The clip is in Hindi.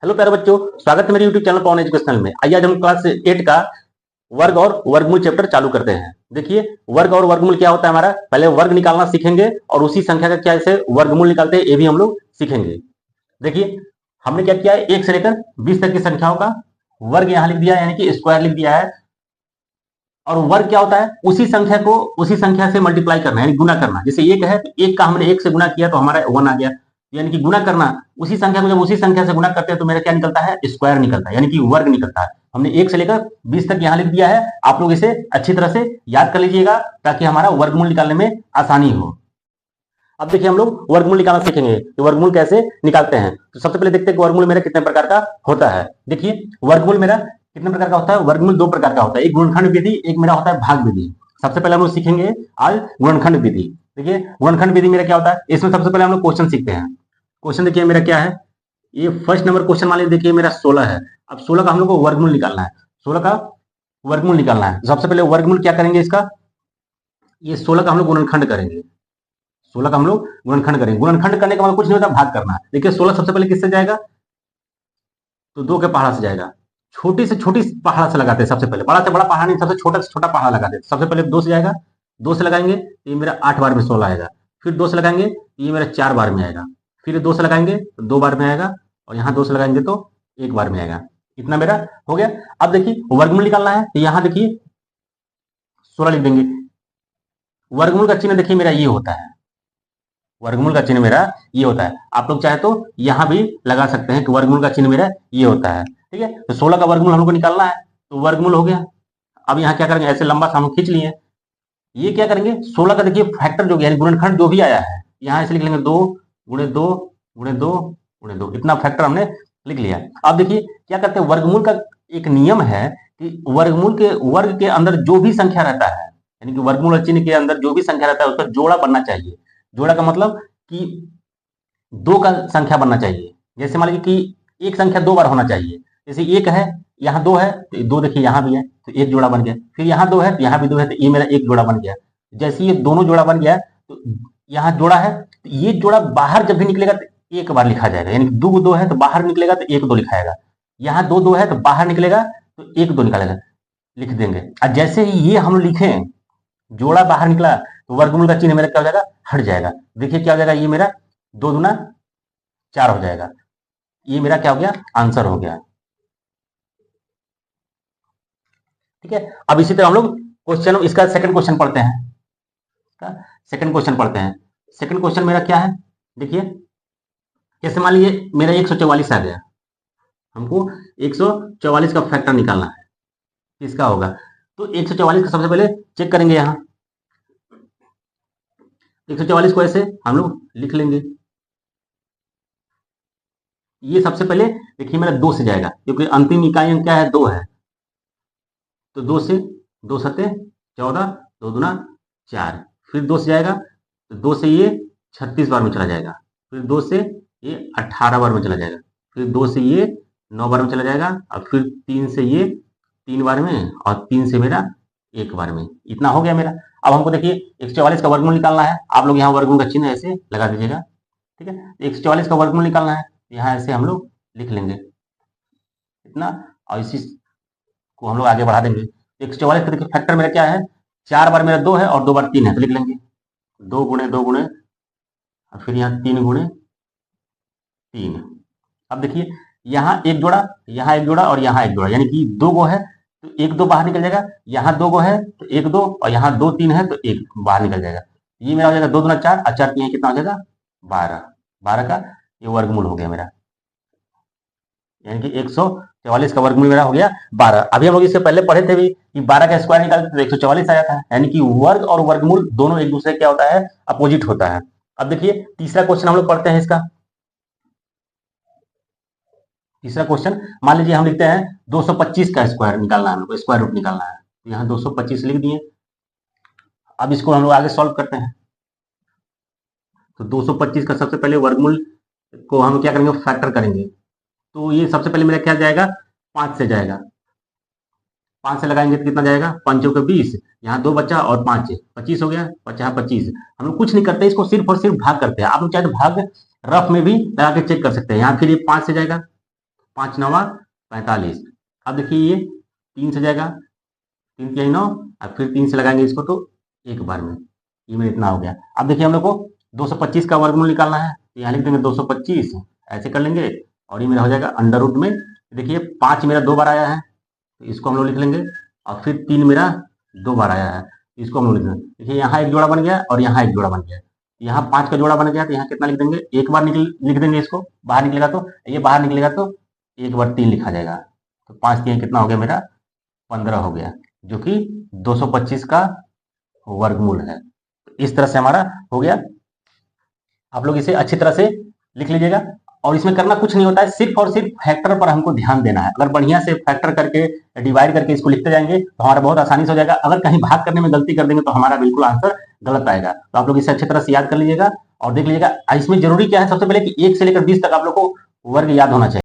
हेलो प्यारे बच्चों, स्वागत है मेरे YouTube चैनल पवन एजुकेशनल में। आइए आज हम क्लास 8 का वर्ग और वर्गमूल चैप्टर चालू करते हैं। देखिए, वर्ग और वर्गमूल क्या होता है हमारा, पहले वर्ग निकालना सीखेंगे और उसी संख्या का क्या ऐसे वर्गमूल निकालते हैं ये भी हम लोग सीखेंगे। देखिए, हमने क्या किया है, 1 से लेकर 20 तक की संख्याओं का वर्ग यहाँ लिख दिया है, यानी कि स्क्वायर लिख दिया है। और वर्ग क्या होता है, उसी संख्या को उसी संख्या से मल्टीप्लाई करना, यानी गुना करना। जैसे 1 है तो 1 का हमने 1 से गुना किया तो हमारा 1 आ गया, यानी कि गुना करना। उसी संख्या को जब उसी संख्या से गुना करते हैं तो मेरा क्या निकलता है, स्क्वायर निकलता है, यानी कि वर्ग निकलता है। हमने 1 से लेकर 20 तक यहाँ लिख दिया है। आप लोग इसे अच्छी तरह से याद कर लीजिएगा ताकि हमारा वर्गमूल निकालने में आसानी हो। अब देखिए, हम लोग वर्गमूल निकालना सीखेंगे कि वर्गमूल कैसे निकालते हैं। तो सबसे पहले देखते हैं कि वर्गमूल मेरा कितने प्रकार का होता है। देखिए, वर्गमूल मेरा कितने प्रकार का होता है। वर्गमूल 2 प्रकार का होता है, एक गुणनखंड विधि, एक मेरा होता है भाग विधि। सबसे पहले हम लोग सीखेंगे आज गुणनखंड विधि। देखिए, गुणनखंड विधि मेरा क्या होता है, इसमें सबसे पहले हम लोग क्वेश्चन सीखते हैं। क्वेश्चन देखिए मेरा क्या है, ये फर्स्ट नंबर क्वेश्चन मान लीजिए, देखिए मेरा 16 है। अब 16 का हम लोग को वर्गमूल निकालना है, 16 का वर्गमूल निकालना है। सबसे पहले वर्गमूल क्या करेंगे इसका, ये 16 का हम लोग गुणनखंड करेंगे। 16 का हम लोग गुणनखंड करेंगे। गुणनखंड करने का मतलब कुछ नहीं होता, भाग करना। देखिए 16 सबसे पहले किससे जाएगा, तो 2 के पहाड़ा से जाएगा। छोटी से छोटी पहाड़ा से लगाते हैं सबसे पहले, बड़ा से बड़ा पहाड़ा नहीं, सबसे छोटा से छोटा पहाड़ा लगाते हैं। सबसे पहले 2 से जाएगा, 2 से लगाएंगे तो ये मेरा 8 बार में 16 आएगा। फिर 2 से लगाएंगे तो ये मेरा 4 बार में आएगा। फिर 2 से लगाएंगे तो 2 बार में आएगा, और यहाँ 2 से लगाएंगे तो 1 बार में आएगा। इतना मेरा हो गया। अब देखिए वर्गमूल निकालना है, तो यहाँ देखिए 16 लिख देंगे। वर्गमूल का चिन्ह देखिए मेरा ये होता है, वर्गमूल का चिन्ह मेरा ये होता है। आप लोग चाहे तो यहां भी लगा सकते हैं कि वर्गमूल का चिन्ह मेरा ये होता है। ठीक है, तो 16 का वर्गमूल हमको निकालना है, तो वर्गमूल हो गया। अब यहाँ क्या करेंगे, ऐसे लंबा सा हम खींच लिए। ये क्या करेंगे, 16 का देखिए फैक्टर जो यानी गुणनखंड जो भी आया है, यहाँ ऐसे लिख लेंगे 2 गुणे 2 गुणे 2 गुणे 2, इतना फैक्टर हमने लिख लिया। अब देखिए क्या करते हैं, वर्गमूल का एक नियम है कि वर्गमूल के वर्ग के अंदर जो भी संख्या रहता है, यानी कि वर्गमूल चिन्ह के अंदर जो भी संख्या रहता है उसका जोड़ा बनना चाहिए। जोड़ा का मतलब कि 2 का संख्या बनना चाहिए। जैसे मान लीजिए कि एक संख्या 2 बार होना चाहिए। जैसे 1 है, यहाँ 2 है तो 2 देखिए यहाँ भी है तो 1 जोड़ा बन गया। फिर यहाँ 2 है तो यहाँ भी 2 है तो ये मेरा 1 जोड़ा बन गया। जैसे ये दोनों जोड़ा बन गया तो यहाँ जोड़ा है तो ये जोड़ा बाहर जब भी निकलेगा तो 1 बार लिखा जाएगा, यानी 2 2 है तो बाहर निकलेगा तो 1 2 लिखाएगा। यहाँ 2 2 है तो बाहर निकलेगा तो 1 2 निकालेगा, लिख देंगे। और जैसे ही ये हम लिखें जोड़ा बाहर निकला तो वर्गमूल का चिन्ह मेरा क्या हो जाएगा, हट जाएगा। देखिए क्या हो जाएगा, ये मेरा 2 दूना 4 हो जाएगा। ये मेरा क्या हो गया, आंसर हो गया। ठीक है, अब इसी तरह हम लोग क्वेश्चन, इसका सेकंड क्वेश्चन पढ़ते हैं। सेकंड क्वेश्चन पढ़ते हैं। सेकंड क्वेश्चन मेरा क्या है, देखिए जैसे मान लीजिए मेरा 144 आ गया, हमको 144 का फैक्टर निकालना है, किसका होगा। तो 144 का सबसे पहले चेक करेंगे। यहाँ 144 को ऐसे हम लोग लिख लेंगे। ये सबसे पहले देखिए मेरा 2 से जाएगा, क्योंकि अंतिम इकाई अंक क्या है, 2 है। तो 2 से 2 सत्ते 14, 2 दूना 4। फिर 2 से जाएगा तो 2 से ये 36 बार में चला जाएगा। फिर 2 से ये 18 बार में चला जाएगा। फिर 2 से ये 9 बार में चला जाएगा। और फिर 3 से ये 3 बार में, और 3 से मेरा 1 बार में। इतना हो गया मेरा। अब हमको देखिए 144 का वर्गमूल निकालना है। आप लोग यहाँ वर्गमूल का चिन्ह ऐसे लगा दीजिएगा। ठीक है, 144 का वर्गमूल निकालना है, यहाँ ऐसे हम लोग लिख लेंगे इतना, और इसी को हम लोग आगे बढ़ा देंगे। 144 का देखिए फैक्टर मेरा क्या है, 4 बार मेरा 2 है और 2 बार 3 है, तो लिख लेंगे 2 गुणे 2 गुणे, और फिर यहाँ 3 गुणे 3। अब देखिए यहाँ एक जोड़ा, यहाँ एक जोड़ा और यहाँ एक जोड़ा, यानी कि 2 गो है तो 1 2 बाहर निकल जाएगा। यहाँ 2 गो है तो 1 2, और यहाँ 2 3 है तो 1 बाहर निकल जाएगा। ये मेरा हो जाएगा 2 दूना 4, और 4 3 कितना हो जाएगा 12। 12 का ये वर्गमूल हो गया मेरा, यानी कि 144 का वर्गमूल मेरा हो गया 12। अभी हम लोग इससे पहले पढ़े थे भी कि 12 का स्क्वायर निकालते तो 144 आया था, यानी कि वर्ग और वर्गमूल दोनों एक दूसरे क्या होता है, अपोजिट होता है। अब देखिए तीसरा क्वेश्चन हम लोग पढ़ते हैं। इसका तीसरा क्वेश्चन मान लीजिए हम लिखते हैं 225 का स्क्वायर निकालना है, हम लोग स्क्वायर रूट निकालना है। तो यहाँ 225 लिख दिए। अब इसको हम लोग आगे सॉल्व करते हैं। तो 225 का सबसे पहले वर्गमूल को हम क्या करेंगे, फैक्टर करेंगे। तो ये सबसे पहले मेरा क्या जाएगा, 5 से जाएगा। 5 से लगाएंगे तो कितना जाएगा, 5 चौके 20, यहाँ 2 बचा और 5 25 हो गया, 50 25। हम लोग कुछ नहीं करते, इसको सिर्फ और सिर्फ भाग करते हैं। आप लोग चाहे तो भाग रफ में भी लगा के चेक कर सकते हैं। यहाँ फिर ये 5 से जाएगा, 5 9 45। अब देखिए ये 3 से जाएगा, 3 3 9, अब फिर 3 से लगाएंगे इसको तो एक बार में ये मेरा इतना हो गया। अब देखिए हम लोग को 225 का वर्गमूल निकालना है, तो यहाँ लिख देंगे 225, ऐसे कर लेंगे और ये मेरा हो जाएगा अंडर रूट में। देखिए 5 मेरा 2 बार आया है, तो इसको हम लोग लिख लेंगे, और फिर 3 मेरा 2 बार आया है, इसको हम लोग लिख लेंगे। देखिए यहाँ एक जोड़ा बन गया और यहाँ एक जोड़ा बन गया, यहाँ 5 का जोड़ा बन गया, तो यहाँ कितना लिख देंगे, एक बार लिख देंगे इसको, बाहर निकलेगा तो ये बाहर निकलेगा तो एक बार 3 लिखा जाएगा, तो 5 3 कितना हो गया मेरा 15 हो गया, जो कि 225 का वर्गमूल है। इस तरह से हमारा हो गया। आप लोग इसे अच्छी तरह से लिख लीजिएगा, और इसमें करना कुछ नहीं होता है, सिर्फ और सिर्फ फैक्टर पर हमको ध्यान देना है। अगर बढ़िया से फैक्टर करके डिवाइड करके इसको लिखते जाएंगे तो हमारा बहुत आसानी से हो जाएगा। अगर कहीं भाग करने में गलती कर देंगे तो हमारा बिल्कुल आंसर गलत आएगा। तो आप लोग इसे अच्छी तरह से याद कर लीजिएगा और देख लीजिएगा। इसमें जरूरी क्या है, सबसे पहले कि 1 से लेकर 20 तक आप लोग को वर्ग याद होना चाहिए।